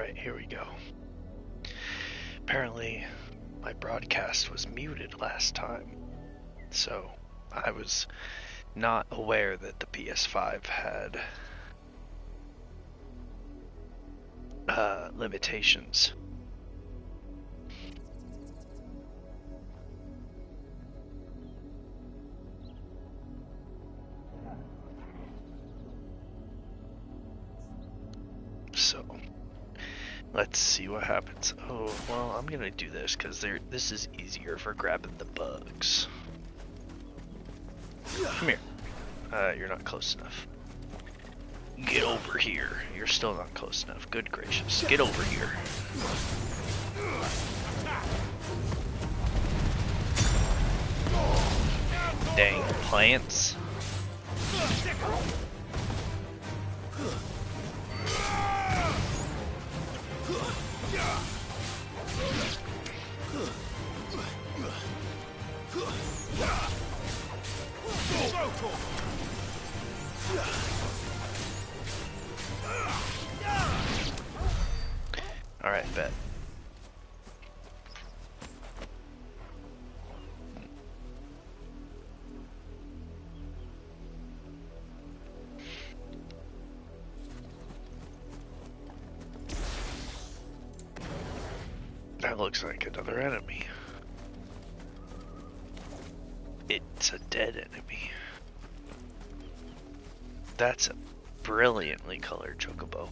Alright, here we go. Apparently, my broadcast was muted last time, so I was not aware that the PS5 had limitations. So, let's see what happens. Oh, well, I'm gonna do this because this is easier for grabbing the bugs. Come here. You're not close enough. Get over here. You're still not close enough. Good gracious. Get over here. Dang plants. Alright, bet. That looks like another enemy. It's a dead enemy. That's a brilliantly colored chocobo.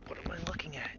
What am I looking at?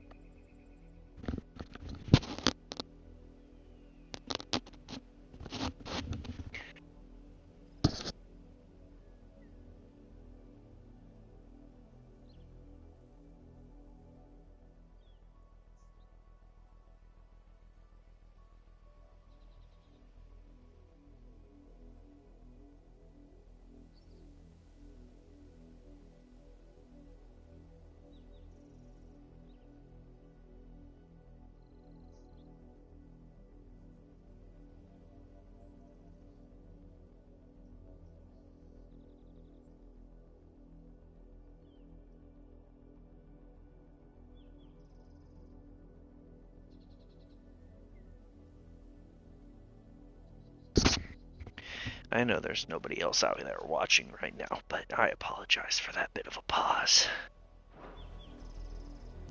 I know there's nobody else out there watching right now, but I apologize for that bit of a pause.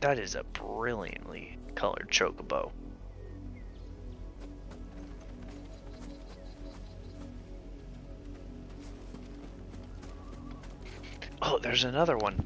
That is a brilliantly colored chocobo. Oh, there's another one.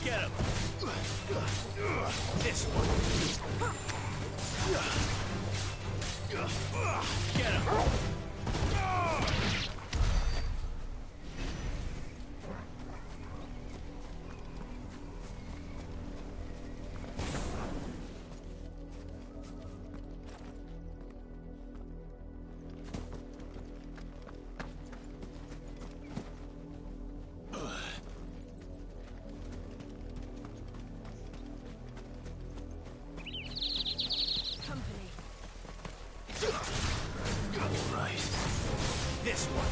Get him! This one! Get him! This one.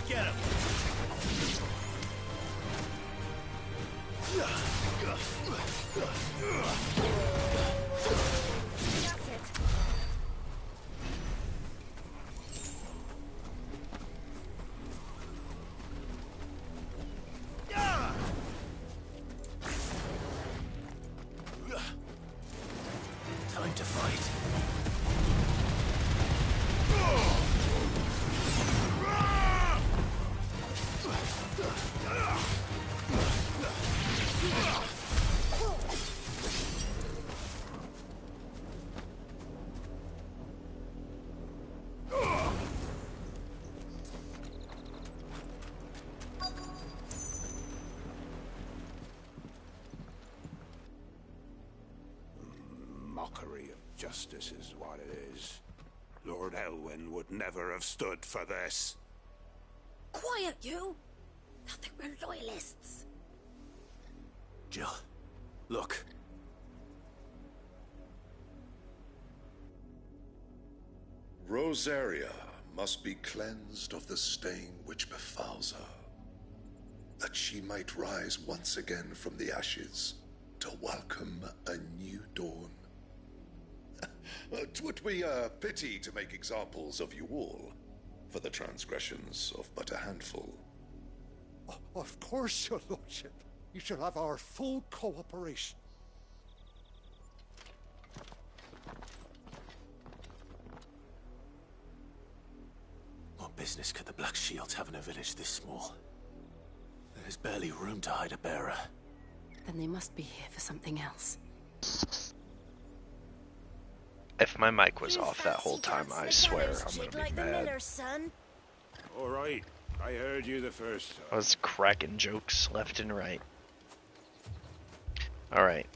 Get him. Time to fight. Mockery of justice is what it is. Lord Elwyn would never have stood for this. Quiet, you! They'll think we're loyalists. Jill, look. Rosaria must be cleansed of the stain which befouls her, that she might rise once again from the ashes to welcome a new dawn. 'Twould be a pity to make examples of you all, for the transgressions of but a handful. Of course, your lordship. You shall have our full cooperation. What business could the Black Shields have in a village this small? There's barely room to hide a bearer. Then they must be here for something else. If my mic was off that whole time, I swear I'm gonna be mad. All right. I heard you the first time. I was cracking jokes left and right. Alright.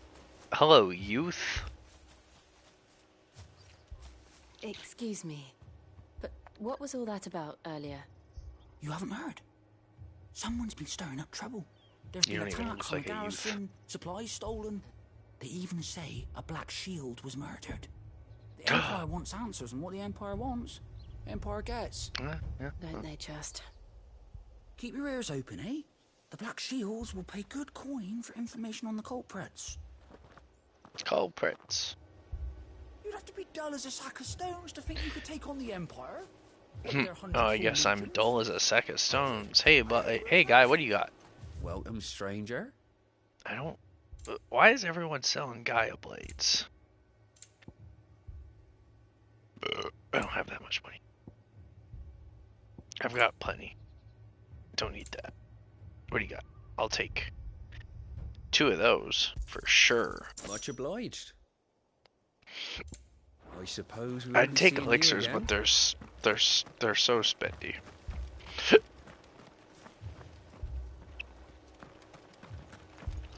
Hello, youth. Excuse me, but what was all that about earlier? You haven't heard? Someone's been stirring up trouble. There's You been don't even attacks look on the like a youth. garrison, supplies stolen. They even say a Black Shield was murdered. The Empire wants answers, and what the Empire wants, Empire gets. Yeah. Don't they just? Keep your ears open, eh? The Black Shields will pay good coin for information on the culprits. Culprits. You'd have to be dull as a sack of stones to think you could take on the Empire. With their Oh, I 100 guess full I'm legions. dull as a sack of stones. Hey, hey, guy, what do you got? Welcome, stranger. I don't. Why is everyone selling Gaia blades? I don't have that much money. I've got plenty. Don't need that. What do you got? I'll take 2 of those for sure. Much obliged. I suppose we I'd wouldn't take see you elixirs, again. but they're so spendy.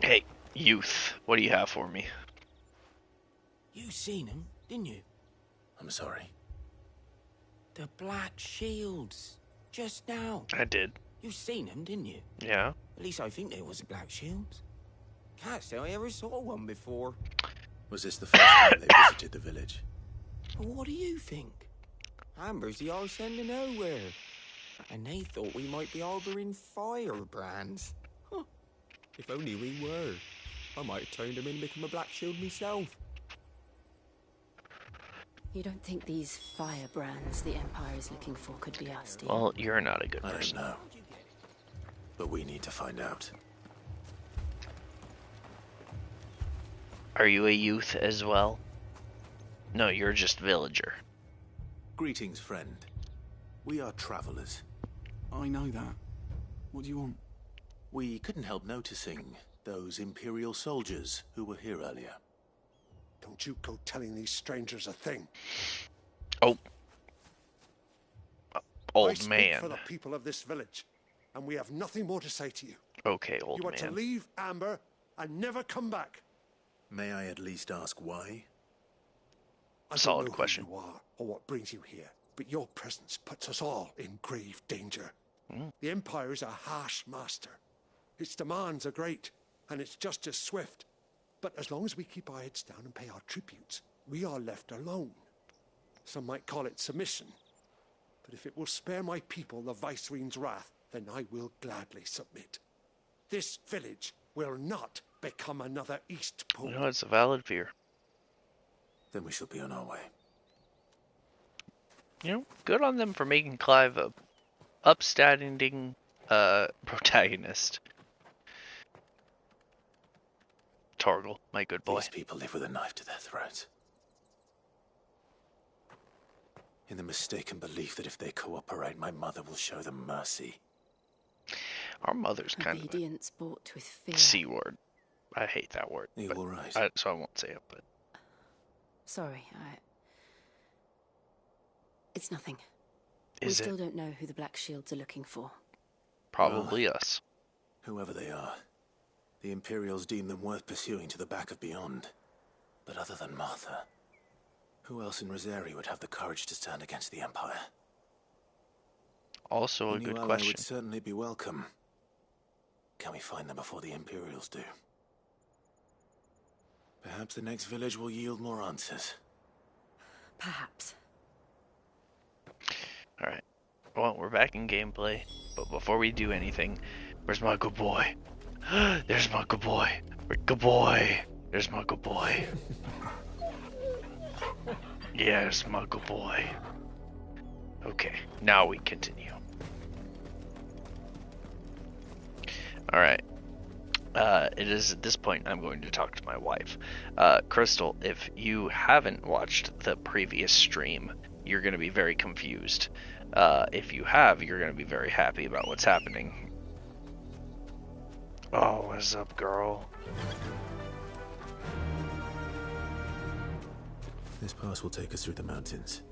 Hey, youth, what do you have for me? You seen him, didn't you? I'm sorry. The Black Shields. Just now. I did. You seen him, didn't you? Yeah. At least I think there was a Black Shields. Can't say I ever saw one before. Was this the first time they visited the village? But what do you think? Amber's the arse end of nowhere. And they thought we might be harboring firebrands. Huh. If only we were. I might have turned them in and become a Black Shield myself. You don't think these firebrands the Empire is looking for could be us, do you? Well, you're not a good I don't person. know. But we need to find out. Are you a youth as well? No, you're just villager. Greetings, friend. We are travelers. I know that. What do you want? We couldn't help noticing those Imperial soldiers who were here earlier. Don't you go telling these strangers a thing. Oh. I Old speak man. for the people of this village, and we have nothing more to say to you. Okay, old You are to man. leave Amber and never come back. May I at least ask why? I Solid don't know question. who you are or what brings you here, but your presence puts us all in grave danger. Mm. The Empire is a harsh master. Its demands are great, and its justice swift. But as long as we keep our heads down and pay our tributes, we are left alone. Some might call it submission. But if it will spare my people the Viceroy's wrath, then I will gladly submit. This village will not become another Eastpool. No, it's a valid fear. Then we shall be on our way. You know, good on them for making Clive a upstanding protagonist. Torgal, my good boy. These people live with a knife to their throats. In the mistaken belief that if they cooperate, my mother will show them mercy. Our mother's kind of Obedience bought with fear. a C word. I hate that word. You all right? So I won't say it, but... Sorry, it's nothing. Is We it? still don't know who the Black Shields are looking for. Probably us. Whoever they are, the Imperials deem them worth pursuing to the back of beyond. But other than Martha, who else in Rosari would have the courage to stand against the Empire? Also a new good ally question. would certainly be welcome. Can we find them before the Imperials do? Perhaps the next village will yield more answers. Perhaps. Alright. Well, we're back in gameplay. But before we do anything, where's my good boy? There's my good boy. Good boy. There's my good boy. Yes, my good boy. Okay, now we continue. Alright. It is at this point I'm going to talk to my wife. Crystal, if you haven't watched the previous stream, you're going to be very confused. If you have, you're going to be very happy about what's happening. Oh, what's up, girl? This pass will take us through the mountains.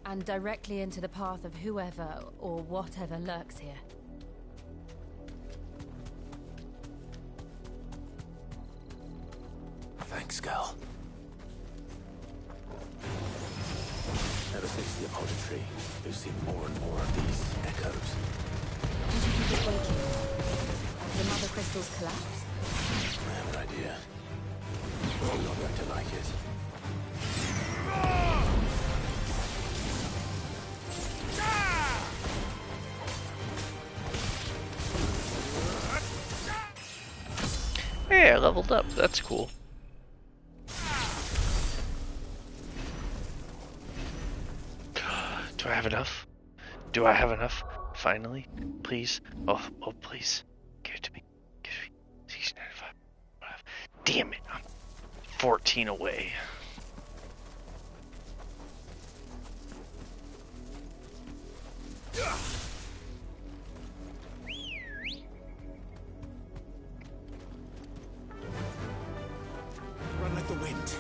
And directly into the path of whoever or whatever lurks here. Thanks, Gal. Ever since the Apollo tree, we've seen more and more of these echoes. Did you think it waking? After the Mother Crystal's collapse? I have an idea. I'm not going to like it. Hey, I leveled up. That's cool. Do I have enough? Do I have enough? Finally? Please? Oh, please. Give it to me. Give it to me. 1695. Damn it. I'm 14 away. Run like the wind.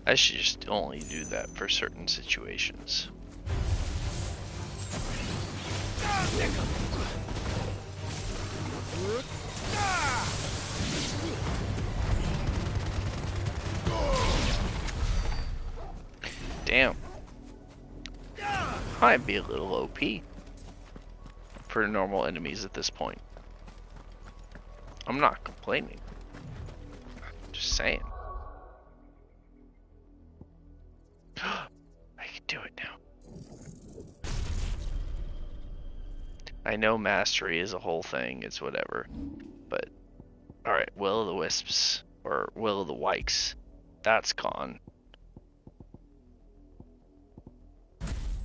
I should just only do that for certain situations. Damn. Might be a little OP for normal enemies at this point. I'm not complaining. Just saying. I can do it now. I know mastery is a whole thing, it's whatever. But, alright, Will of the Wisps, or Will of the Wikes, that's gone.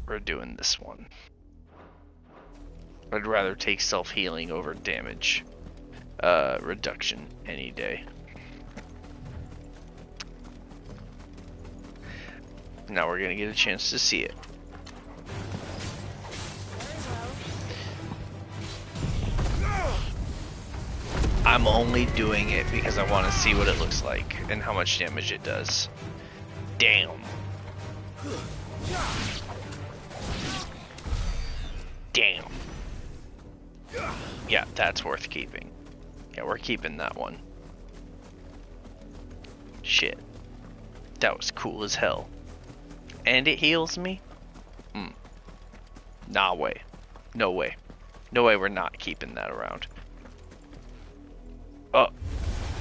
We're doing this one. I'd rather take self-healing over damage reduction any day. Now we're gonna get a chance to see it. I'm only doing it because I want to see what it looks like and how much damage it does. Damn. Damn. Yeah, that's worth keeping. Yeah, we're keeping that one. Shit. That was cool as hell. And it heals me? Nah, way. No way. No way we're not keeping that around. Oh.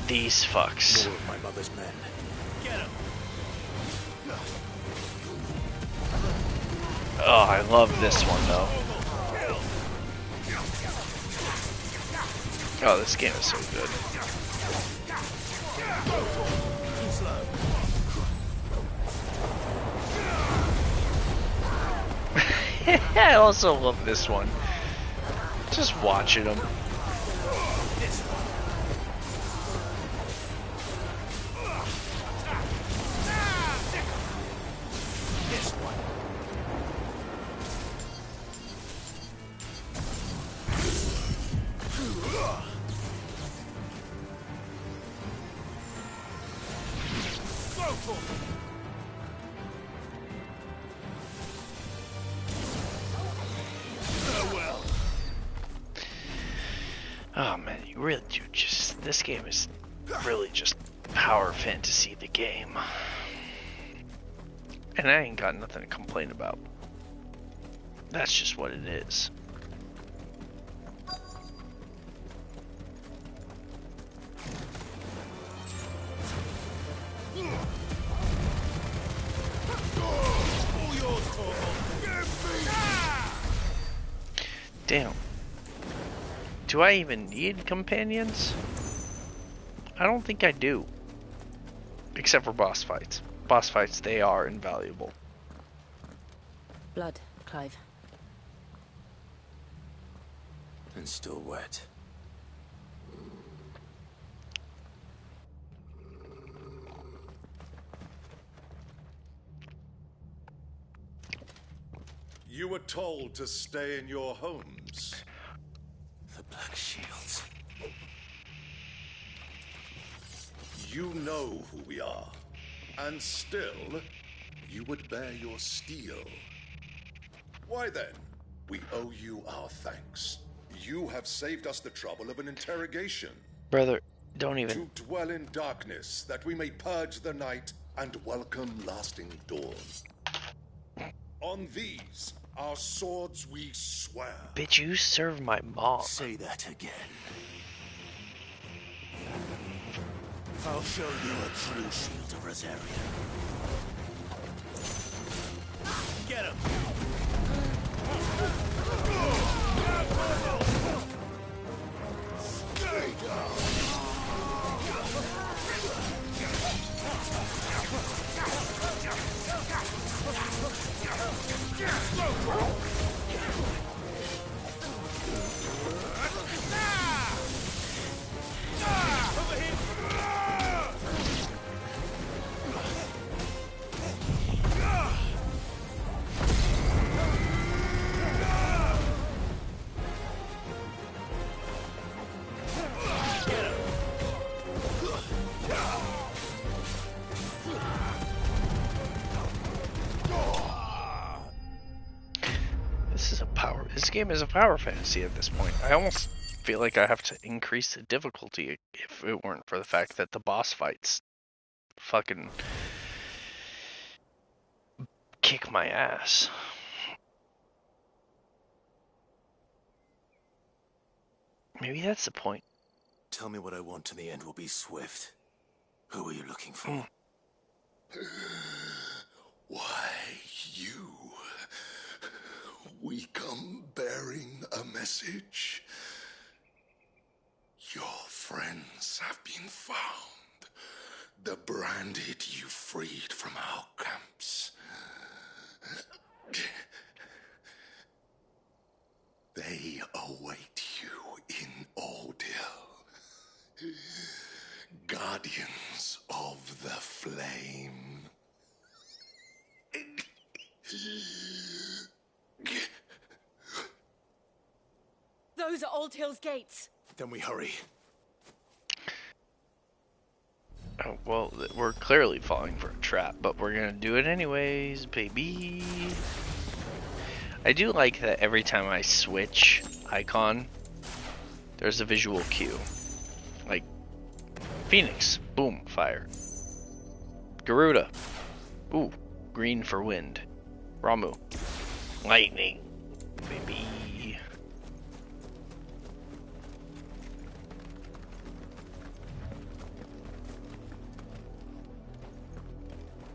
These fucks. More of my mother's men. Get him! I love this one though. Oh, this game is so good. I also love this one. Just watching them. Oh man, you really do just... This game is really just power fantasy, the game. And I ain't got nothing to complain about. That's just what it is. Damn. Do I even need companions? I don't think I do. Except for boss fights. Boss fights, they are invaluable. Blood, Clive. And still wet. You were told to stay in your homes. The Black Shields. You know who we are. And still, you would bear your steel. Why then? We owe you our thanks. You have saved us the trouble of an interrogation. Brother, don't even... To dwell in darkness, that we may purge the night and welcome lasting dawn. On these, our swords we swear. Bitch, you serve my mom. Say that again. I'll show you a true shield of Rosaria. Get him! Stay down! This game is a power fantasy at this point. I almost feel like I have to increase the difficulty if it weren't for the fact that the boss fights fucking kick my ass. Maybe that's the point. Tell me what I want and the end will be swift. Who are you looking for? Why, you. We come bearing a message. Your friends have been found. The branded you freed from our camps. They await you in Ordeal. Guardians of the Flame. Those are Old Hill's gates. Then we hurry. Oh, well, we're clearly falling for a trap, but we're gonna do it anyways, baby. I do like that every time I switch icon, there's a visual cue. Like, Phoenix, boom, fire. Garuda, ooh, green for wind. Ramu, lightning, baby.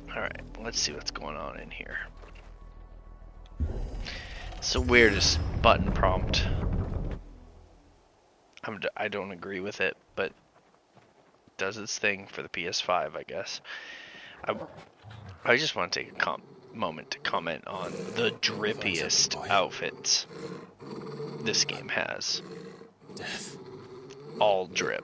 Alright, let's see what's going on in here. It's the weirdest button prompt. I don't agree with it, but it does its thing for the PS5, I guess. I just want to take a moment to comment on the drippiest outfits this game has. Death. All drip.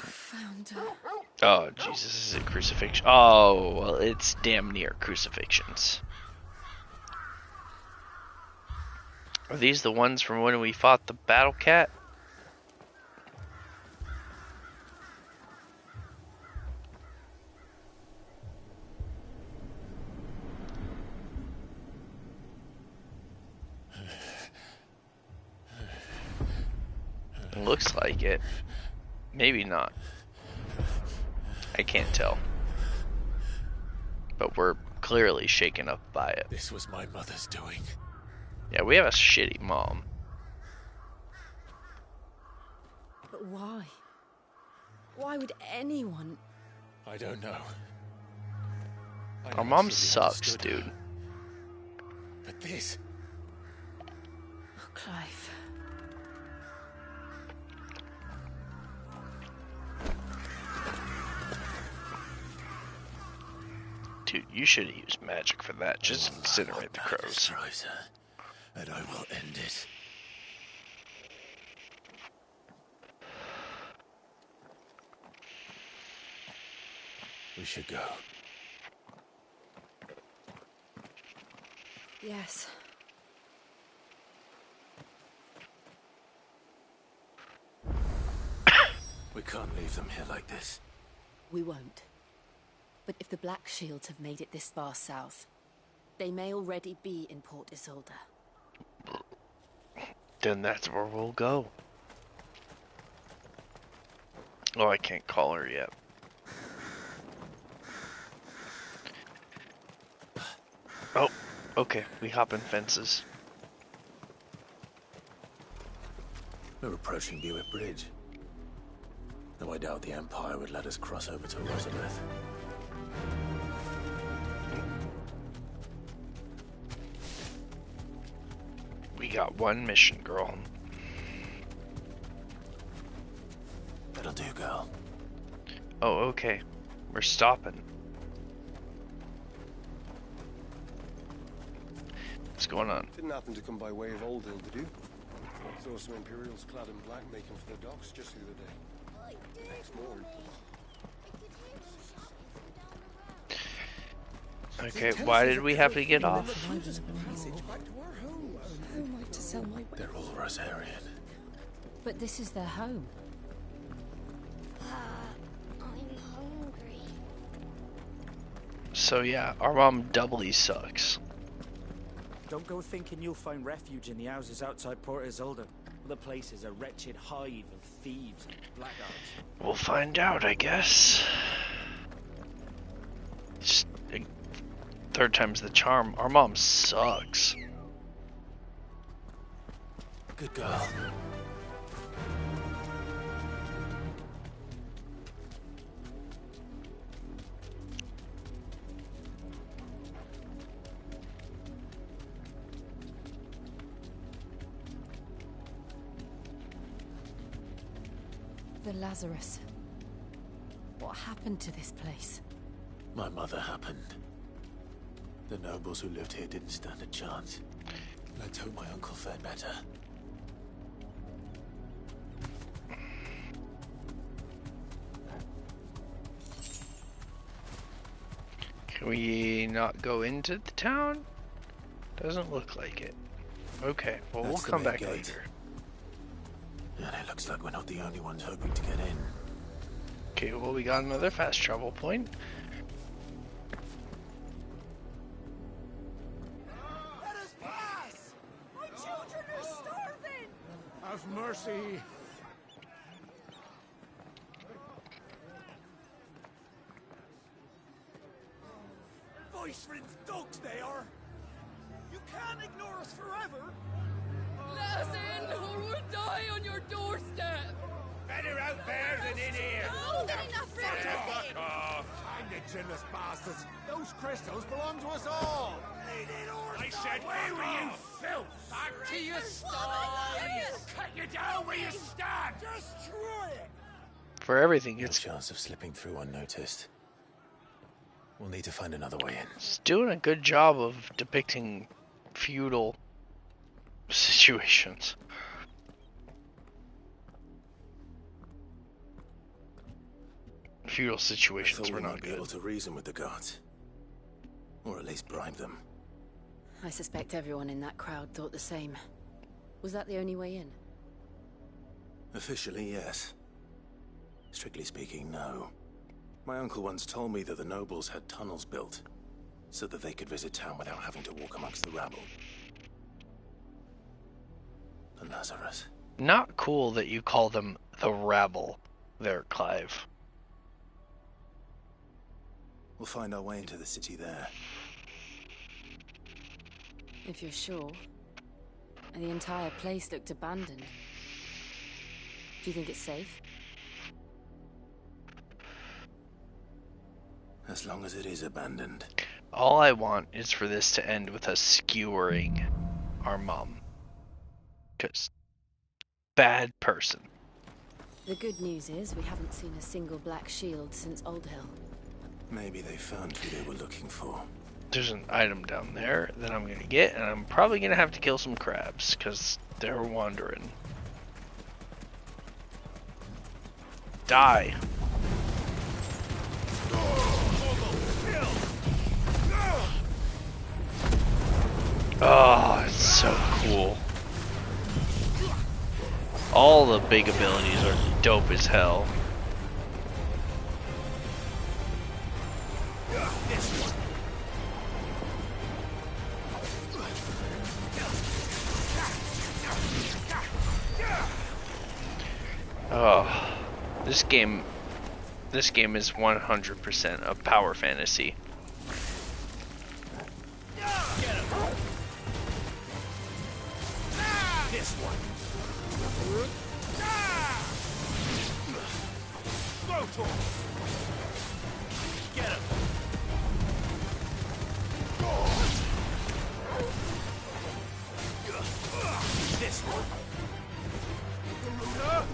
Found her. Oh, Jesus, is it crucifixion? Oh, well, it's damn near crucifixions. Are these the ones from when we fought the battle cat? Looks like it. Maybe not. I can't tell. But we're clearly shaken up by it. This was my mother's doing. Yeah, we have a shitty mom. But why? Why would anyone... I don't know. Our mom sucks, dude. But this... Oh, Clive. Dude, you should have used magic for that. Just incinerate the crows. And I will end it. We should go. Yes. We can't leave them here like this. We won't. But if the Black Shields have made it this far south, they may already be in Port Isolde. Then that's where we'll go. Oh, I can't call her yet. Oh, okay. We hop in fences. We're approaching Buick Bridge. Though I doubt the Empire would let us cross over to Elizabeth. We got one mission, girl. That'll do, girl. Oh, okay. We're stopping. What's going on? Didn't happen to come by way of Old Hill, did you? Saw some Imperials clad in black making for the docks just the other day. Next morning. Okay, why did we have to get off? They're all Rosarian. But this is their home. I'm hungry. So yeah, our mom doubly sucks. Don't go thinking you'll find refuge in the houses outside Port Isolde. The place is a wretched hive of thieves and blackguards. We'll find out, I guess. Just, third time's the charm. Our mom sucks. Good girl. The Lazarus. What happened to this place? My mother happened. The nobles who lived here didn't stand a chance. Let's hope my uncle fared better. Can we not go into the town? Doesn't look like it. Okay, well, we'll come back later. And it looks like we're not the only ones hoping to get in. Okay, well, we got another fast travel point. Let us pass! My children are starving! Have mercy! Voice-rinsed dogs they are! You can't ignore us forever! Let us in or we'll die bear than in here. More than enough for everything. Fuck off. I'm the generous bastards. Those crystals belong to us all. I said, where were you, filth? Back to your sties. Cut you down where you stand. Destroy it. For everything, No it's chance of slipping through unnoticed. We'll need to find another way in. It's doing a good job of depicting feudal situations. Feudal I situations thought were we not might be good. able to reason with the guards. Or at least bribe them. I suspect everyone in that crowd thought the same. Was that the only way in? Officially, yes. Strictly speaking, no. My uncle once told me that the nobles had tunnels built, so that they could visit town without having to walk amongst the rabble. The Lazarus. Not cool that you call them the rabble there, Clive. We'll find our way into the city there. If you're sure. And the entire place looked abandoned. Do you think it's safe? As long as it is abandoned. All I want is for this to end with us skewering our mom. 'Cause bad person. The good news is we haven't seen a single black shield since Old Hill. Maybe they found who they were looking for. There's an item down there that I'm gonna get, and I'm probably gonna have to kill some crabs because they're wandering. Die. Oh, it's so cool. All the big abilities are dope as hell. Oh, this game is 100% a power fantasy. This one. Go to him. Get him. This one. Garuda.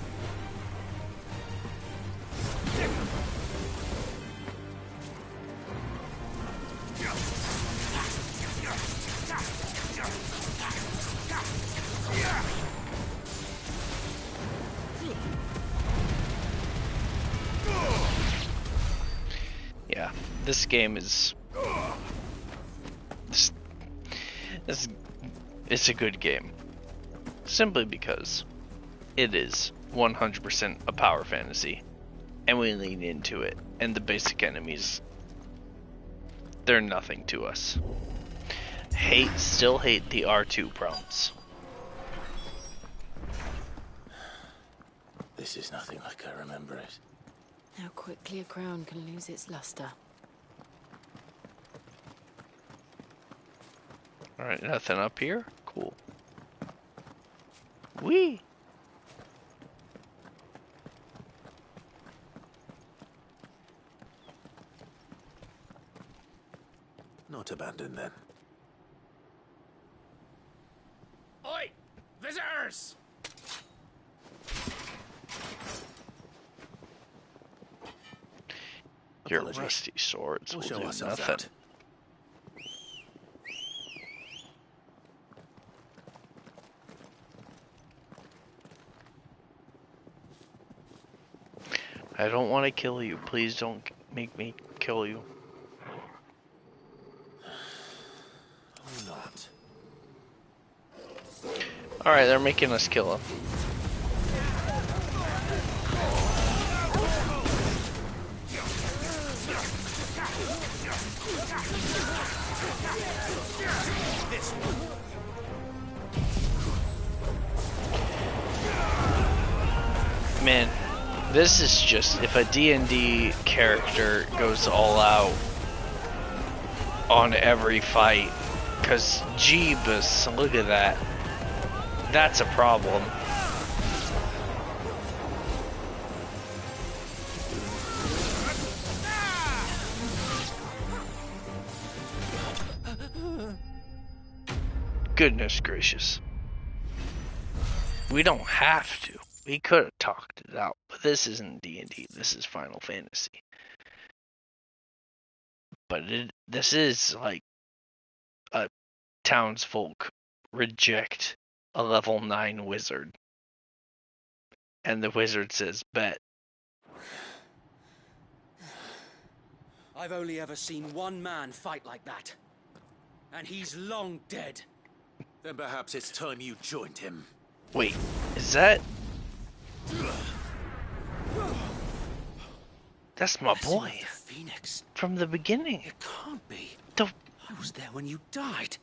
Yeah, this game is it's a good game. Simply because it is 100% a power fantasy. And we lean into it. And the basic enemies, they're nothing to us. Still hate the R2 prompts. This is nothing like I remember it. How quickly a crown can lose its luster. Alright, nothing up here? Cool. Whee! Not abandoned then. Oi! Visitors! Your Apologies. rusty swords We'll will show do ourselves nothing. out. I don't want to kill you. Please don't make me kill you. Or not. Alright, they're making us kill him. Man, this is just, if a D&D character goes all out on every fight, because Jeebus, look at that. That's a problem. Goodness gracious. We don't have to. We could have talked it out, but this isn't D&D. This is Final Fantasy. But this is like a townsfolk reject a level 9 wizard. And the wizard says, bet. I've only ever seen one man fight like that. And he's long dead. Then perhaps it's time you joined him. Wait, is that... That's my boy. The Phoenix. From the beginning. It can't be. The... I was there when you died.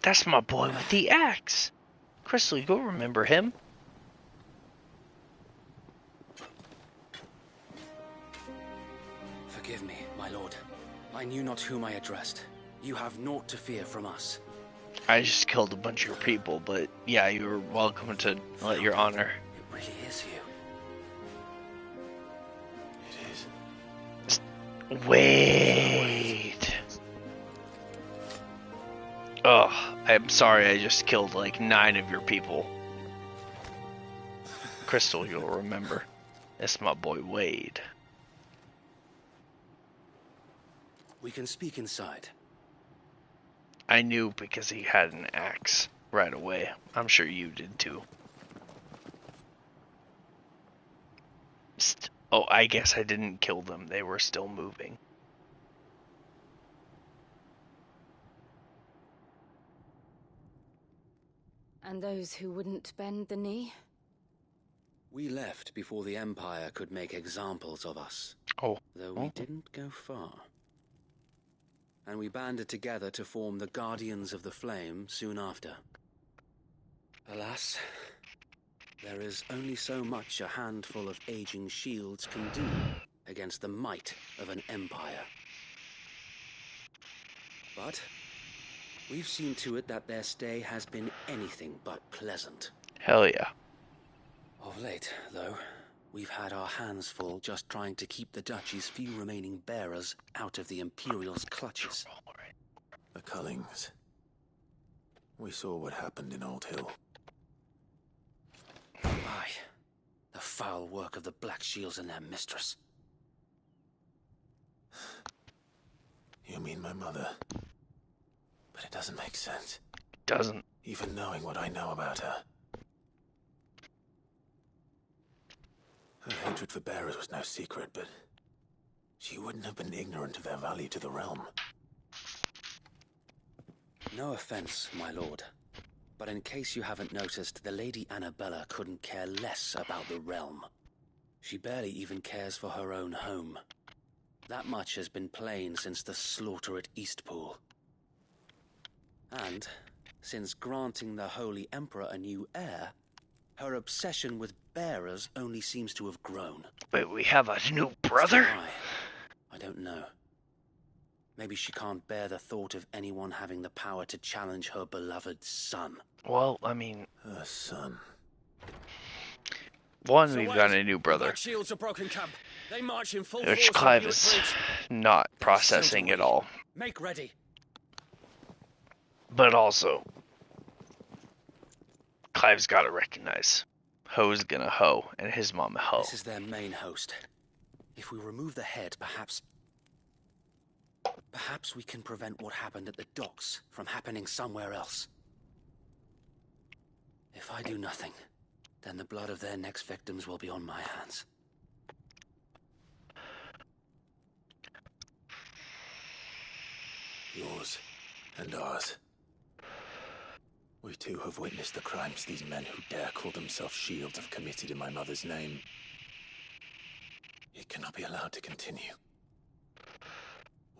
That's my boy with the axe. Crystal, you'll remember him. Forgive me, my lord. I knew not whom I addressed. You have naught to fear from us. I just killed a bunch of your people, but yeah, you're welcome to let your honor. It really is you. It is. Wait. Oh, I'm sorry, I just killed like 9 of your people. Crystal, you'll remember. That's my boy Wade. We can speak inside. I knew because he had an axe right away. I'm sure you did too. Oh, I guess I didn't kill them. They were still moving. And those who wouldn't bend the knee? We left before the Empire could make examples of us. Oh. Though we didn't go far. And we banded together to form the Guardians of the Flame soon after. Alas, there is only so much a handful of aging shields can do against the might of an empire. But we've seen to it that their stay has been anything but pleasant. Hell yeah. Of late, though, we've had our hands full just trying to keep the Duchy's few remaining bearers out of the Imperial's clutches. The Cullings. We saw what happened in Old Hill. Aye. The foul work of the Black Shields and their mistress. You mean my mother? But it doesn't make sense. Doesn't. Even knowing what I know about her. Her hatred for bearers was no secret, but she wouldn't have been ignorant of their value to the realm. No offense, my lord. But in case you haven't noticed, the Lady Annabella couldn't care less about the realm. She barely even cares for her own home. That much has been plain since the slaughter at Eastpool. And, since granting the Holy Emperor a new heir, her obsession with bearers only seems to have grown. Wait, we have a new brother? Why? I don't know. Maybe she can't bear the thought of anyone having the power to challenge her beloved son. Well, I mean... Her son. One, we've got a new brother. Black Shields are broken camp. They march in full Which force Clive on is Buick Bridge. not processing at all. Make ready. But also, Clive's got to recognize Ho's gonna hoe, and his mom hoe. This is their main host. If we remove the head, perhaps we can prevent what happened at the docks from happening somewhere else. If I do nothing, then the blood of their next victims will be on my hands. Yours and ours. We too have witnessed the crimes these men who dare call themselves shields have committed in my mother's name. It cannot be allowed to continue.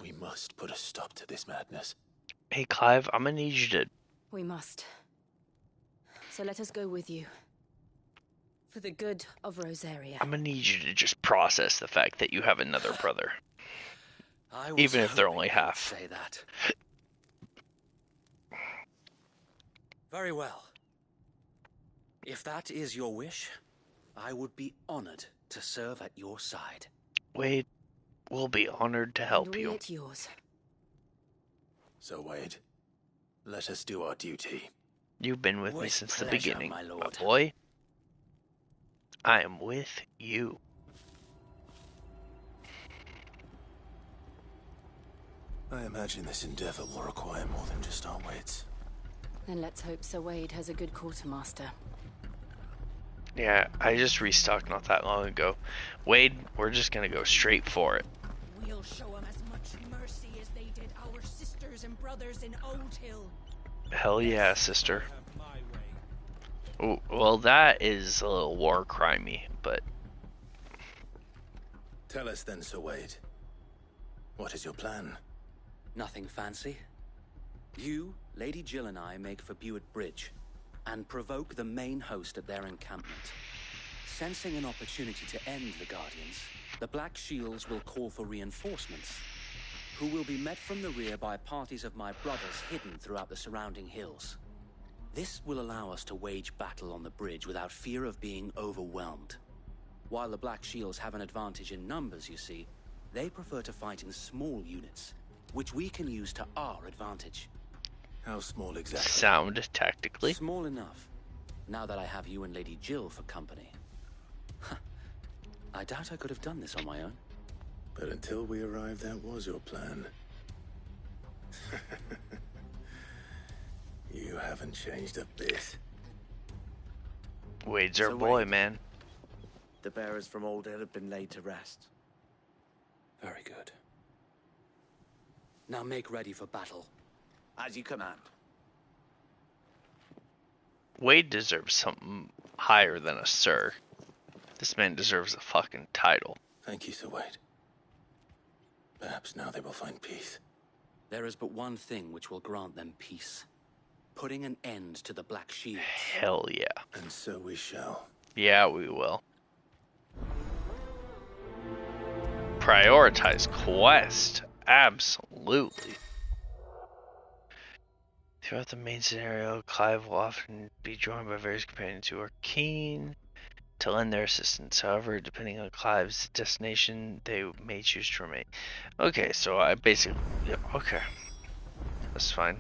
We must put a stop to this madness. Hey Clive, I'm gonna need you to... We must. So let us go with you. For the good of Rosaria. I'm gonna need you to just process the fact that you have another brother. Even if they're only half. Say that. Very well. If that is your wish, I would be honored to serve at your side. Wade, we'll be honored to help and we you. at yours. So, Wade, let us do our duty. You've been with me With since the pleasure, beginning, my my lord. boy. I am with you. I imagine this endeavor will require more than just our wits. Then let's hope Sir Wade has a good quartermaster. Yeah, I just restocked not that long ago. Wade, we're just gonna go straight for it. We'll show them as much mercy as they did our sisters and brothers in Old Hill. Hell yeah, sister. Oh, well, that is a little war crimey, but Tell us then, Sir Wade. What is your plan? Nothing fancy. You, Lady Jill and I make for Buett Bridge and provoke the main host at their encampment. Sensing an opportunity to end the Guardians, the Black Shields will call for reinforcements, who will be met from the rear by parties of my brothers hidden throughout the surrounding hills. This will allow us to wage battle on the bridge without fear of being overwhelmed. While the Black Shields have an advantage in numbers, you see, they prefer to fight in small units, which we can use to our advantage. How small exactly? sound tactically. Small enough, now that I have you and Lady Jill for company. I doubt I could have done this on my own. But until we arrived, that was your plan. You haven't changed a bit. Wade's our So boy, Wade. man. The bearers from Old Hill have been laid to rest. Very good. Now make ready for battle. As you command. Wade deserves something higher than a sir. This man deserves a fucking title. Thank you, Sir Wade. Perhaps now they will find peace. There is but one thing which will grant them peace. Putting an end to the Black Shields. Hell yeah. And so we shall. Yeah, we will. Prioritize quest. Absolutely. Throughout the main scenario, Clive will often be joined by various companions who are keen to lend their assistance. However, depending on Clive's destination, they may choose to remain. Okay, so I basically... Yeah, okay. That's fine.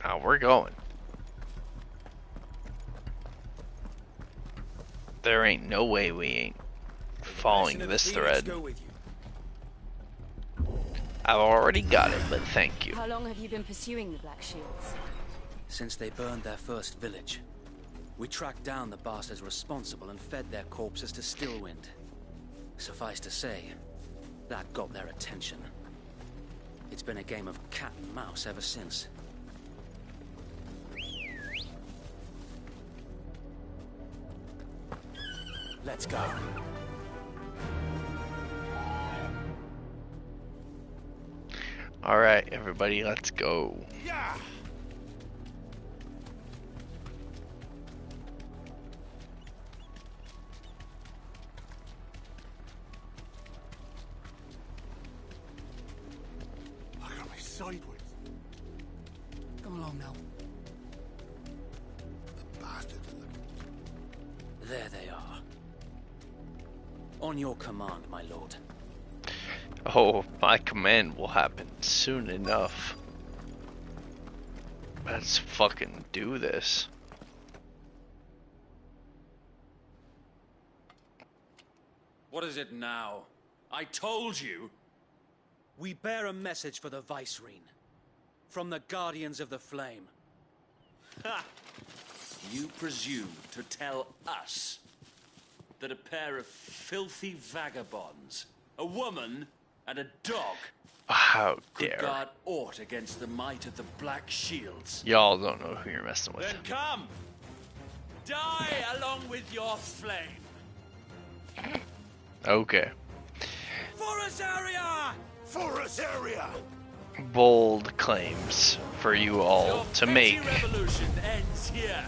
Now we're going. There ain't no way we ain't following this thread. I've already got it, but thank you. How long have you been pursuing the Black Shields? Since they burned their first village, we tracked down the bastards responsible and fed their corpses to Stillwind. Suffice to say, that got their attention. It's been a game of cat and mouse ever since. Let's go. Alright, everybody, let's go. Yeah. I got me sideways. Come along now. The bastards are looking. There they are. On your command, my lord. Oh, my command will happen soon enough. Let's fucking do this. What is it now? I told you! We bear a message for the Vicereine. From the Guardians of the Flame. Ha! You presume to tell us that a pair of filthy vagabonds, a woman and a dog, How could dare. guard aught against the might of the Black Shields? Y'all don't know who you're messing with. Then come! Die along with your flame! Okay. For Azaria! For Azaria! Bold claims for you all Your to petty make. revolution ends here.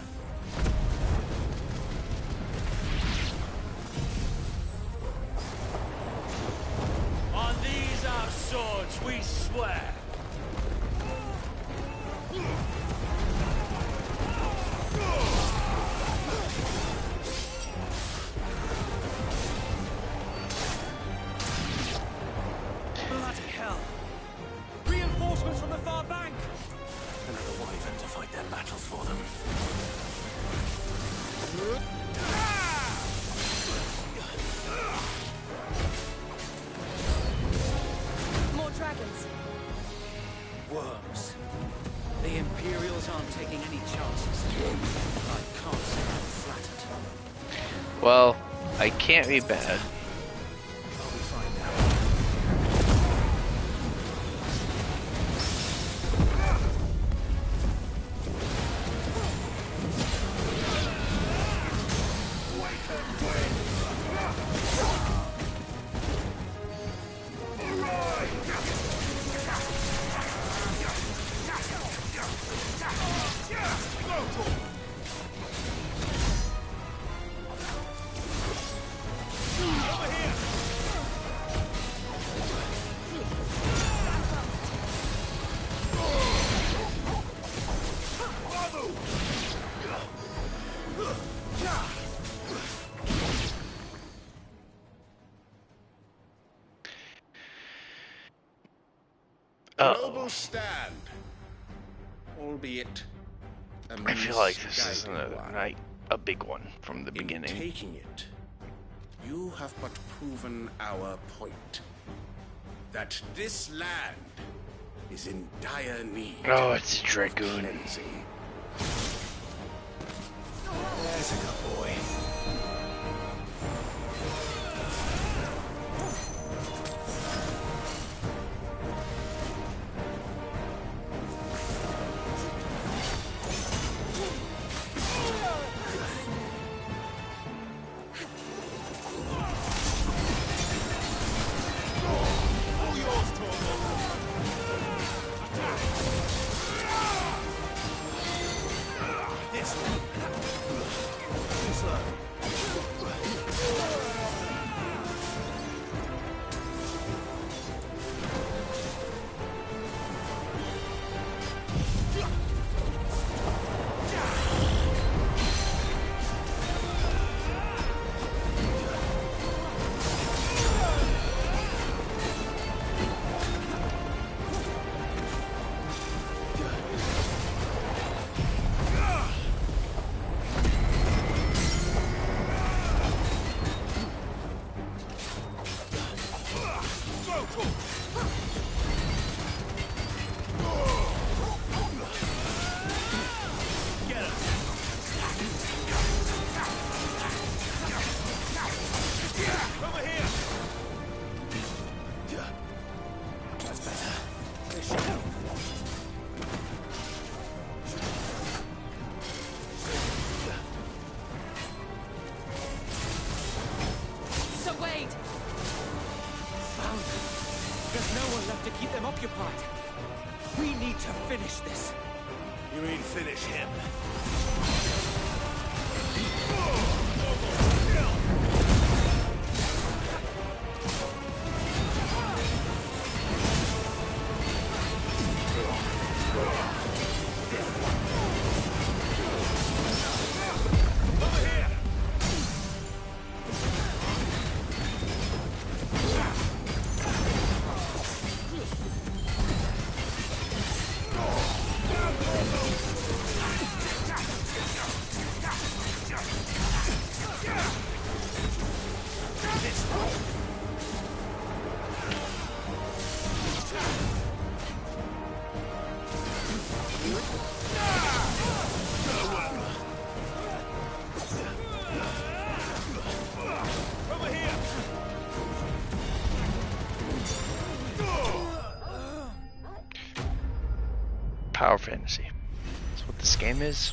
On these our swords we swear. Bloody even to fight their battles for them. More dragons. Worms. The Imperials aren't taking any chances. I can't say I'm flattered. Well, I can't be bad. I'll be fine now. Noble stand, albeit I feel like this is a big one from the beginning. Taking it, you have but proven our point that this land is in dire need. Oh, it's a of dragoon. cleansing. There's a good boy. occupied. We need to finish this. You mean finish him? Power fantasy. That's what this game is.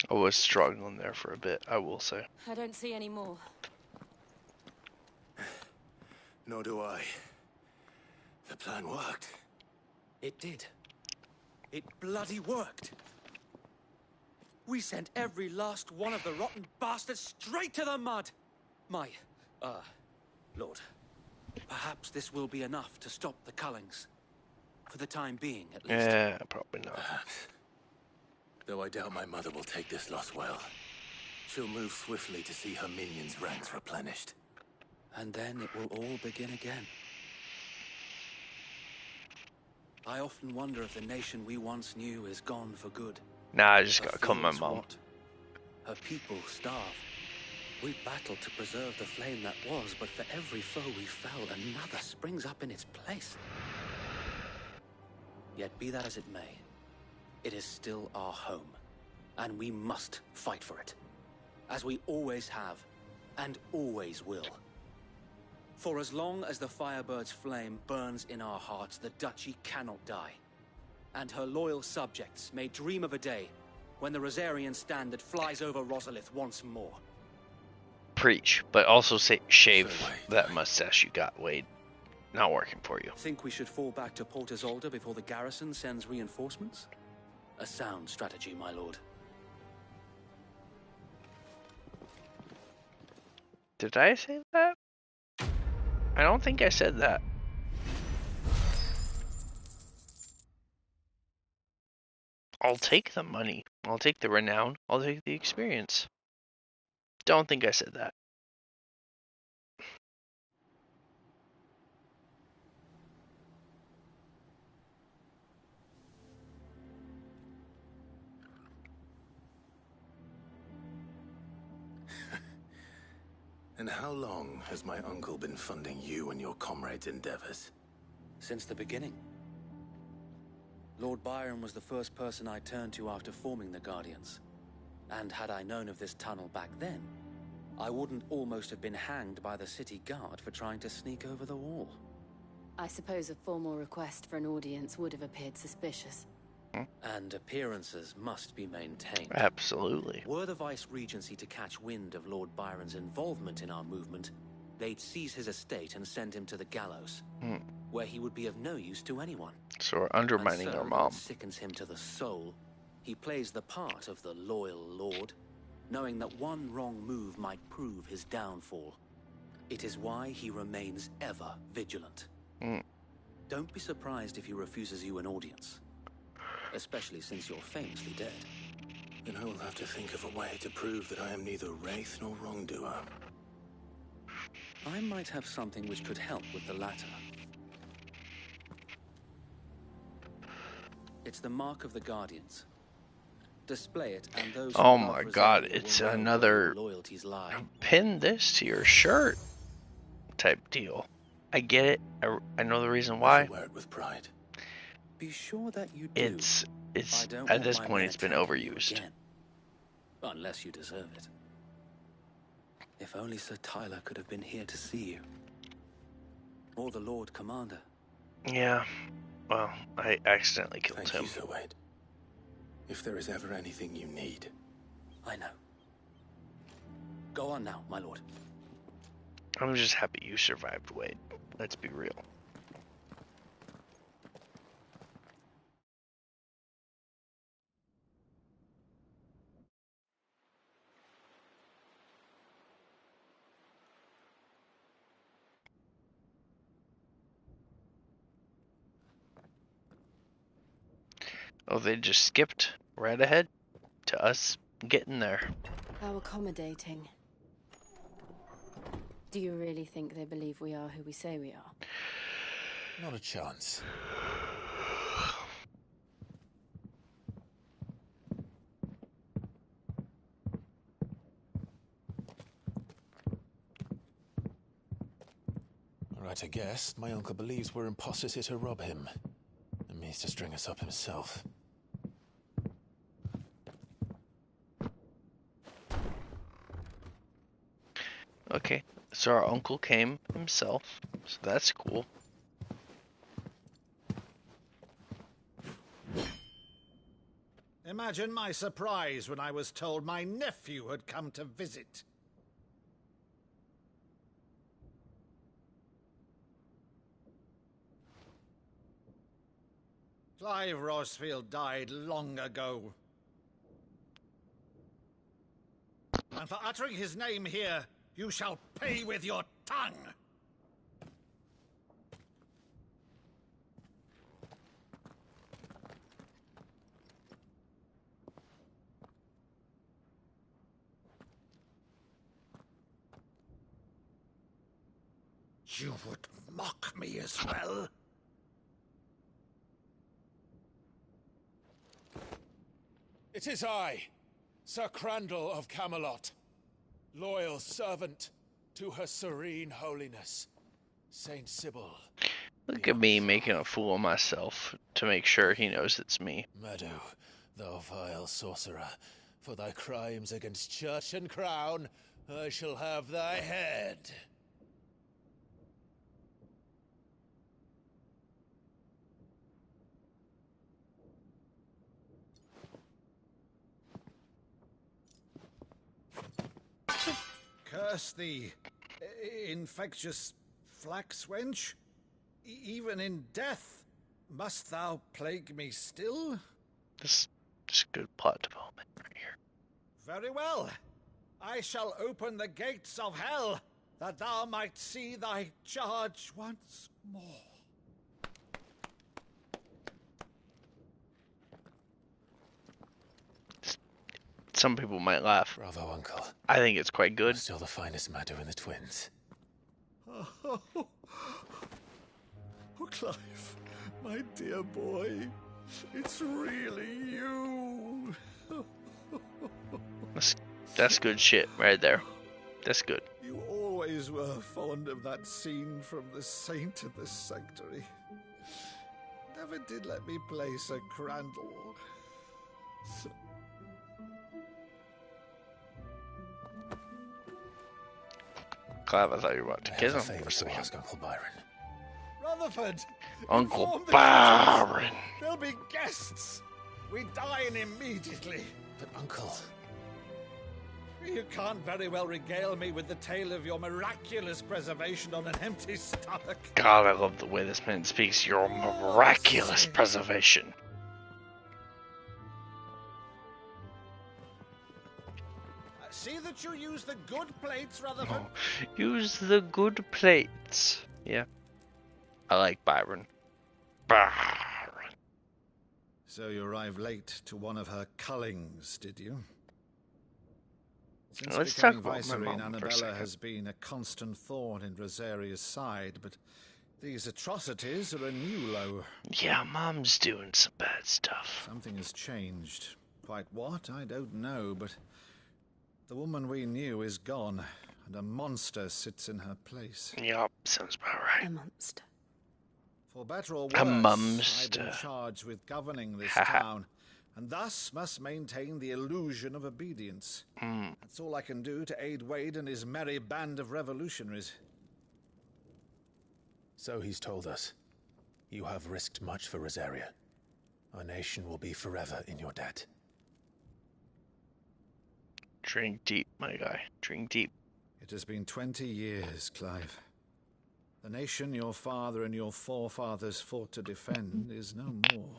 I was struggling there for a bit, I will say. I don't see any more. Nor do I. The plan worked. It did. It bloody worked. We sent every last one of the rotten bastards straight to the mud! My, Lord, perhaps this will be enough to stop the Cullings. For the time being, at least. Yeah, probably not. Perhaps. Though I doubt my mother will take this loss well. She'll move swiftly to see her minions' ranks replenished. And then it will all begin again. I often wonder if the nation we once knew is gone for good. Nah, I just Her gotta call my fields mom. rot. Her people starve. We battled to preserve the flame that was, but for every foe we fell, another springs up in its place. Yet be that as it may, it is still our home, and we must fight for it, as we always have, and always will. For as long as the Firebird's flame burns in our hearts, the Duchy cannot die, and her loyal subjects may dream of a day when the Rosarian standard flies over Rosalith once more. Preach, but also say shave that mustache you got, Wade. Not working for you. Think we should fall back to Port Isolde before the garrison sends reinforcements? A sound strategy, my lord. Did I say that? I don't think I said that. I'll take the money. I'll take the renown. I'll take the experience. Don't think I said that. And how long has my uncle been funding you and your comrades' endeavors? Since the beginning. Lord Byron was the first person I turned to after forming the Guardians. And had I known of this tunnel back then, I wouldn't almost have been hanged by the city guard for trying to sneak over the wall. I suppose a formal request for an audience would have appeared suspicious. And appearances must be maintained. Absolutely. Were the Vice-Regency to catch wind of Lord Byron's involvement in our movement, they'd seize his estate and send him to the gallows, where he would be of no use to anyone. So we're undermining and so, our mom. It sickens him to the soul. He plays the part of the loyal lord, knowing that one wrong move might prove his downfall. It is why he remains ever vigilant. Don't be surprised if he refuses you an audience. Especially since you're famously dead. Then I will have to think of a way to prove that I am neither wraith nor wrongdoer. I might have something which could help with the latter. It's the mark of the Guardians. Display it, and those who Oh love my Rosaria god, will it's know where another your loyalties lie. pin this to your shirt type deal. I get it. I know the reason why. I shall wear it with pride. Be sure that you do. It's I don't at want this my point men it's been attacking you overused. again. Unless you deserve it. If only Sir Tyler could have been here to see you. Or the Lord Commander. Yeah. Well, I accidentally killed Thank him. you, Sir Wade. If there is ever anything you need. I know. Go on now, my lord. I'm just happy you survived, Wade. Let's be real. Oh, they just skipped right ahead to us getting there. How accommodating. Do you really think they believe we are who we say we are? Not a chance. Right, I guess. My uncle believes we're imposters here to rob him. And means to string us up himself. Okay, so our uncle came himself, so that's cool. Imagine my surprise when I was told my nephew had come to visit. Clive Rosfield died long ago. And for uttering his name here, you shall pay with your tongue! You would mock me as well? It is I, Sir Crandall of Camelot, loyal servant to her serene holiness, Saint Sybil. Look at me making a fool of myself to make sure he knows it's me. Meadow, thou vile sorcerer, for thy crimes against church and crown, I shall have thy head. Curse thee, infectious flax wench. Even in death, must thou plague me still? This is good plot development right here. Very well. I shall open the gates of hell, that thou might see thy charge once more. Some people might laugh. Bravo, Uncle. I think it's quite good. You're still the finest Meadow in the twins. Oh, Clive, my dear boy, it's really you. That's good shit right there. That's good. You always were fond of that scene from The Saint of the Sanctuary. Never did let me play Sir Crandall. Clive, I thought you were about to kiss him. Favor to ask Uncle Byron. Rutherford! Uncle Byron! There'll be guests! We dine immediately. But, Uncle... You can't very well regale me with the tale of your miraculous preservation on an empty stomach. God, I love the way this man speaks. Your miraculous preservation. See that you use the good plates, Rutherford. Oh, use the good plates. Yeah. I like Byron. Byron. So you arrived late to one of her cullings, did you? Since Let's talk becoming about my Viceroy, mom for a Annabella second. has been a constant thorn in Rosaria's side, but these atrocities are a new low. Yeah, Mom's doing some bad stuff. Something has changed. Quite what, I don't know, but the woman we knew is gone, and a monster sits in her place. Yup, sounds about right. A monster. For better or worse, A I've mumster. been charged with governing this town, and thus must maintain the illusion of obedience. That's all I can do to aid Wade and his merry band of revolutionaries. So he's told us. You have risked much for Rosaria. Our nation will be forever in your debt. Drink deep, my guy. Drink deep. It has been 20 years, Clive. The nation your father and your forefathers fought to defend is no more.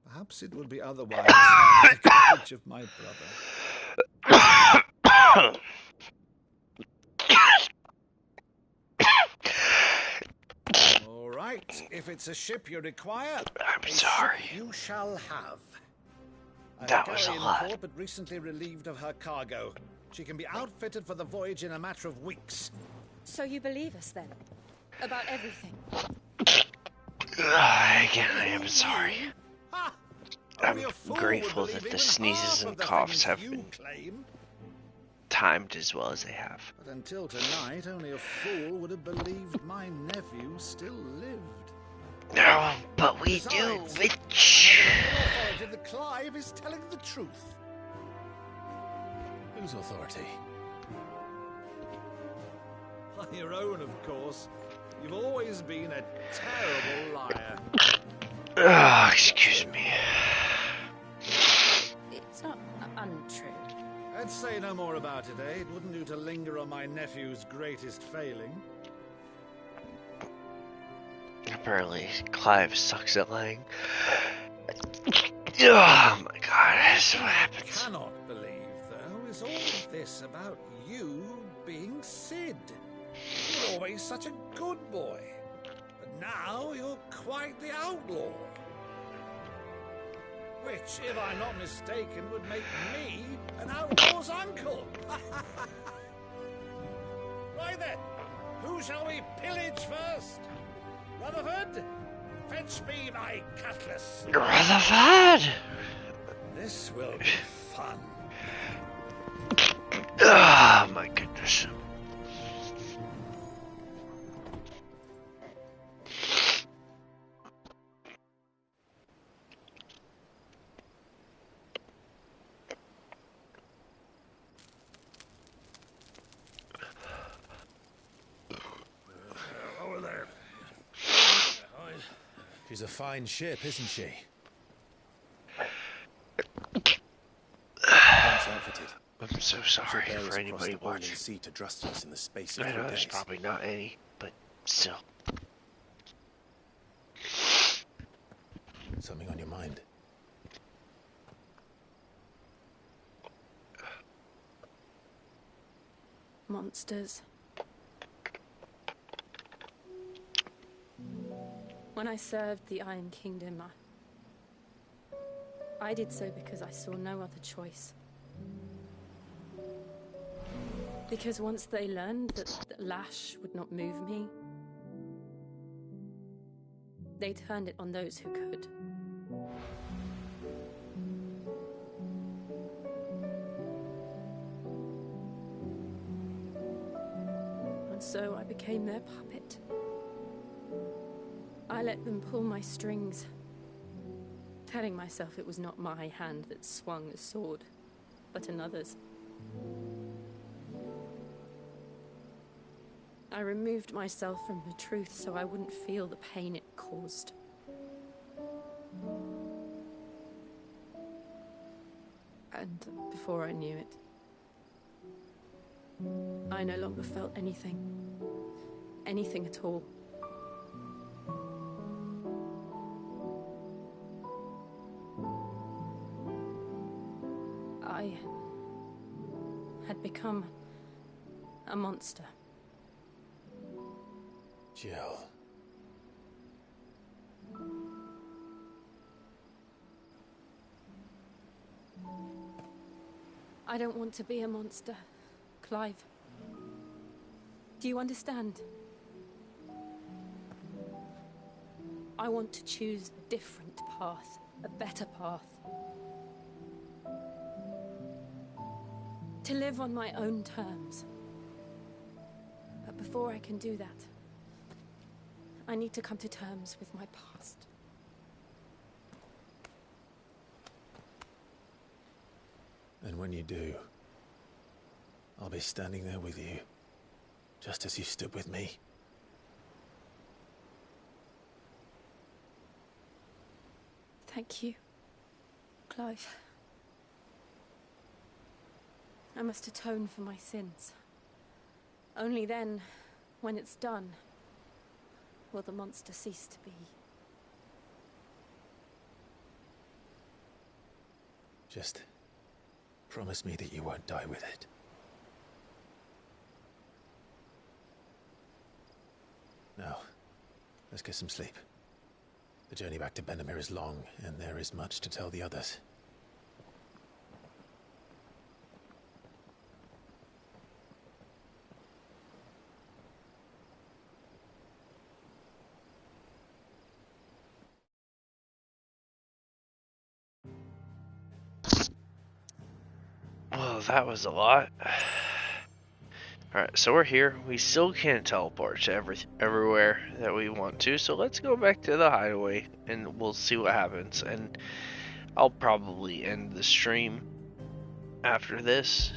Perhaps it would be otherwise with the courage of my brother. All right, if it's a ship you require, I'm sorry. you shall have. That was a Galleon lot. port, but recently relieved of her cargo. She can be outfitted for the voyage in a matter of weeks. So you believe us then? About everything? Again, I am sorry. Ha! I'm Only a fool grateful would that believe the even sneezes half and of the coughs things have you been claim. timed as well as they have. But until tonight, only a fool would have believed my nephew still lived. No, but we do, Besides, bitch. I have authority that Clive is telling the truth. Whose authority? On your own, of course. You've always been a terrible liar. Excuse me. It's not untrue. Let's say no more about it, eh? It wouldn't do to linger on my nephew's greatest failing. Apparently, Clive sucks at lying. Oh my god, that's what I happens. cannot believe, though, is all of this about you being Sid. You're always such a good boy. But now you're quite the outlaw. Which, if I'm not mistaken, would make me an outlaw's uncle. Right then, Who shall we pillage first? Rutherford? Fetch me my cutlass. Rutherford! This will be fun. Ah, my goodness. Over there. She's a fine ship, isn't she? Once outfitted. I'm so sorry for anybody the boiling watching. sea to trust us in the space of I 3 know there's days. probably not any, but still. Something on your mind? Monsters. When I served the Iron Kingdom, I did so because I saw no other choice. Because once they learned that Lash would not move me, they turned it on those who could. And so I became their puppet. I let them pull my strings, telling myself it was not my hand that swung a sword, but another's. I removed myself from the truth so I wouldn't feel the pain it caused. And before I knew it, I no longer felt anything. Anything at all. I had become a monster. Jill. I don't want to be a monster, Clive. Do you understand? I want to choose a different path, a better path. To live on my own terms. But before I can do that, I need to come to terms with my past. And when you do, I'll be standing there with you, just as you stood with me. Thank you, Clive. I must atone for my sins. Only then, when it's done, will the monster cease to be. Just promise me that you won't die with it. Now, let's get some sleep. The journey back to Benamir is long, and there is much to tell the others. Well, that was a lot. Alright, so we're here. We still can't teleport to everywhere that we want to, so let's go back to the hideaway and we'll see what happens. And I'll probably end the stream after this.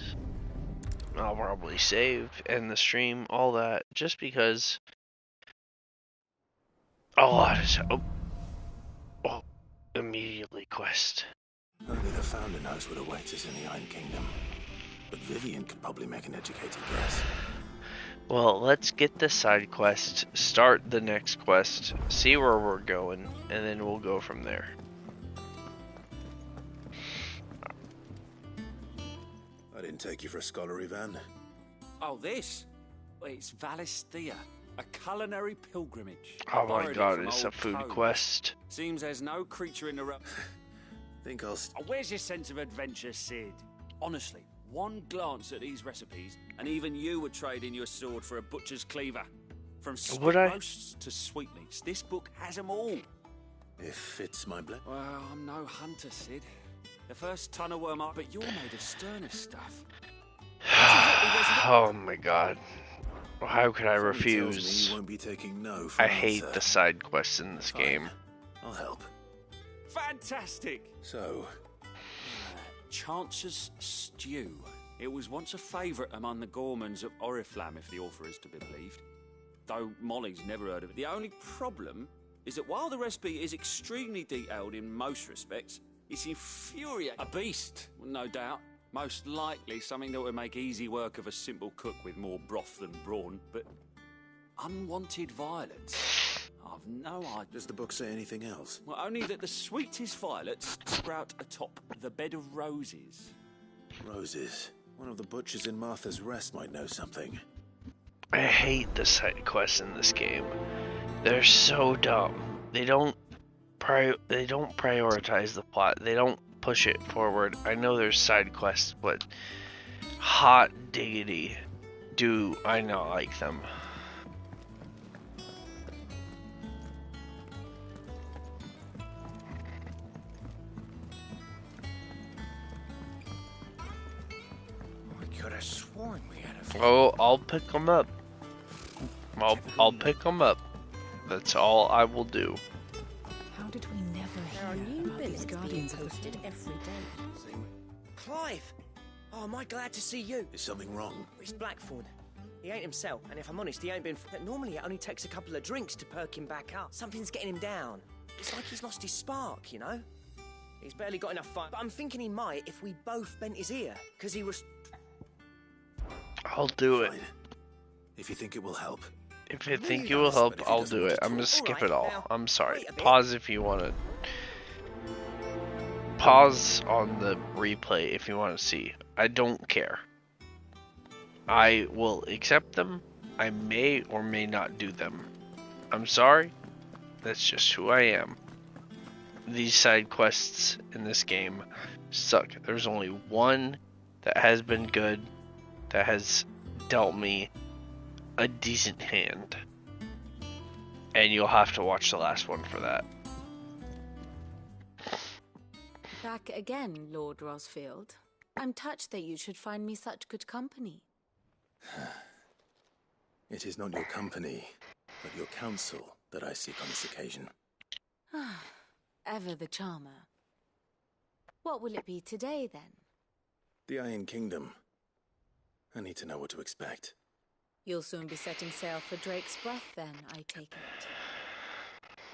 I'll probably save, end the stream, all that, just because a lot is... Oh, immediately quest. Only the Founder knows what awaits us in the Iron Kingdom. But Vivian could probably make an educated guess. Well, let's get the side quest, start the next quest, see where we're going, and then we'll go from there. I didn't take you for a scholar, Ivan. Oh, this? Well, it's Valisthea, a culinary pilgrimage. Oh my Borrowed it god, from it's a old food tomes. quest. Seems there's no creature in the... Think I'll... Oh, where's your sense of adventure, Sid? Honestly, one glance at these recipes, and even you would trade in your sword for a butcher's cleaver. From Would I? roasts to sweetmeats, this book has them all. If it's my blend. Well, I'm no hunter, Sid. The first ton of worm up, but you're made of sterner stuff. Oh my god. How could I Something tells me refuse? you won't be taking no for I an hate answer. the side quests in this Fine. game. I'll help. Fantastic! So, Chance's Stew. It was once a favourite among the gourmands of Oriflamme, if the author is to be believed. Though Molly's never heard of it. The only problem is that while the recipe is extremely detailed in most respects, it's infuriating. A beast, no doubt. Most likely something that would make easy work of a simple cook with more broth than brawn, but unwanted violets. I've no idea. does the book say anything else? Well, only that the sweetest violets sprout atop the bed of roses. Roses. One of the butchers in Martha's Rest might know something. I hate the side quests in this game. They're so dumb. They don't prioritize the plot. They don't push it forward. I know there's side quests, but hot diggity, do I not like them? I could have sworn we had a few. Oh, I'll pick them up. I'll pick them up. That's all I will do. How did we never hear about these guardians of the posted flame? every day. Clive! Oh, am I glad to see you? Is something wrong? It's Blackthorn. He ain't himself, and if I'm honest, he ain't been... But normally it only takes a couple of drinks to perk him back up. Something's getting him down. It's like he's lost his spark, you know? He's barely got enough fight, but I'm thinking he might if we both bent his ear, because he was... I'll do it. Fine. If you think it will help. If you think it will help, I'll do it. I'm gonna skip it all. I'm sorry. Pause if you want to. Pause on the replay if you want to see. I don't care. I will accept them. I may or may not do them. I'm sorry. That's just who I am. These side quests in this game suck. There's only one that has been good, that has dealt me a decent hand. And you'll have to watch the last one for that. Back again, Lord Rosfield. I'm touched that you should find me such good company. It is not your company, but your counsel that I seek on this occasion. Ever the charmer. What will it be today, then? The Iron Kingdom. I need to know what to expect. You'll soon be setting sail for Drake's Breath, then, I take it.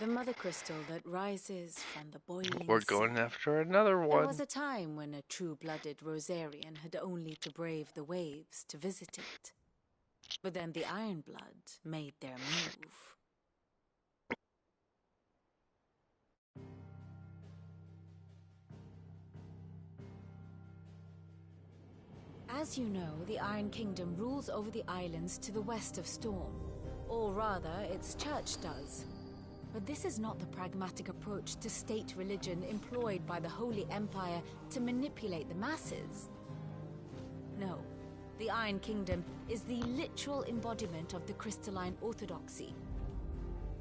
The mother crystal that rises from the boiling We're going sea. after another There one. was a time when a true-blooded Rosarian had only to brave the waves to visit it. But then the Ironblood made their move. As you know, the Iron Kingdom rules over the islands to the west of Storm. Or rather, its church does. But this is not the pragmatic approach to state religion employed by the Holy Empire to manipulate the masses. No, the Iron Kingdom is the literal embodiment of the crystalline orthodoxy.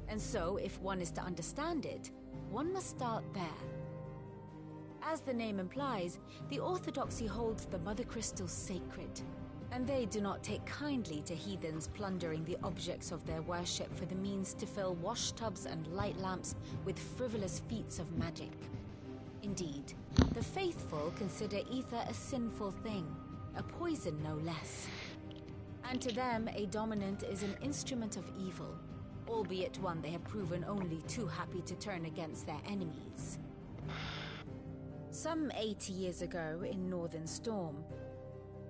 And so, if one is to understand it, one must start there. As the name implies, the orthodoxy holds the Mother Crystals sacred, and they do not take kindly to heathens plundering the objects of their worship for the means to fill washtubs and light lamps with frivolous feats of magic. Indeed, the faithful consider ether a sinful thing, a poison no less. And to them, a dominant is an instrument of evil, albeit one they have proven only too happy to turn against their enemies. Some 80 years ago in Northern Storm,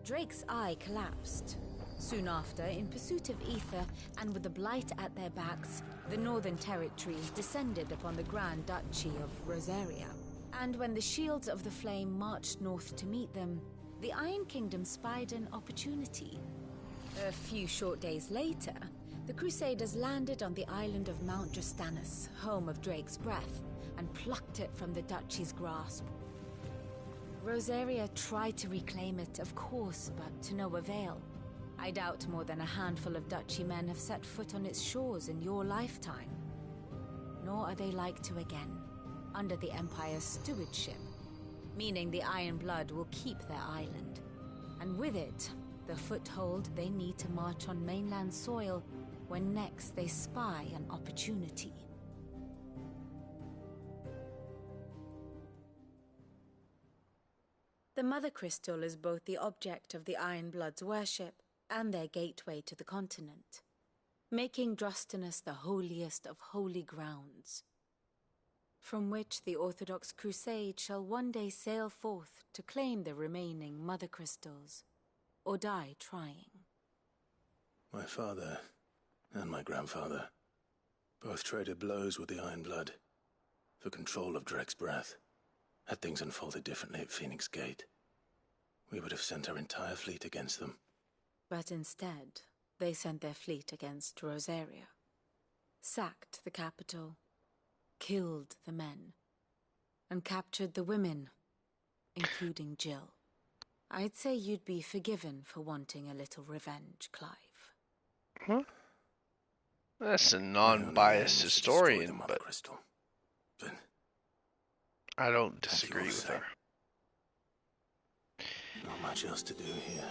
Drake's eye collapsed. Soon after, in pursuit of ether and with the blight at their backs, the Northern Territories descended upon the Grand Duchy of Rosaria. And when the Shields of the Flame marched north to meet them, the Iron Kingdom spied an opportunity. A few short days later, the Crusaders landed on the island of Mount Justanus, home of Drake's Breath, and plucked it from the Duchy's grasp. Rosaria tried to reclaim it, of course, but to no avail. I doubt more than a handful of Duchy men have set foot on its shores in your lifetime. Nor are they like to again, under the Empire's stewardship, meaning the Iron Blood will keep their island. And with it, the foothold they need to march on mainland soil when next they spy an opportunity. The Mother Crystal is both the object of the Iron Blood's worship and their gateway to the continent, making Drostenus the holiest of holy grounds, from which the Orthodox Crusade shall one day sail forth to claim the remaining Mother Crystals, or die trying. My father and my grandfather both traded blows with the Iron Blood for control of Drek's breath. Had things unfolded differently at Phoenix Gate, we would have sent our entire fleet against them. But instead, they sent their fleet against Rosaria, sacked the capital, killed the men, and captured the women, including Jill. I'd say you'd be forgiven for wanting a little revenge, Clive. Huh? That's a My only aim non-biased is to destroy the historian, Mother but Crystal. But I don't thank you disagree all the with same. her. Not much else to do here.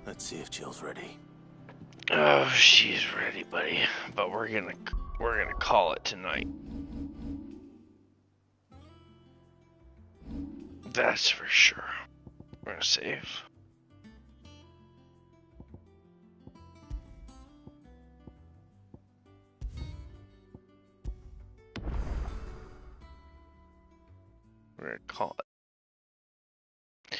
Let's see if Jill's ready. Oh, she's ready, buddy. But we're gonna call it tonight. That's for sure. We're gonna save. We're gonna call it.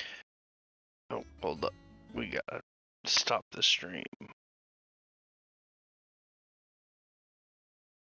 Oh, hold up. We gotta stop the stream.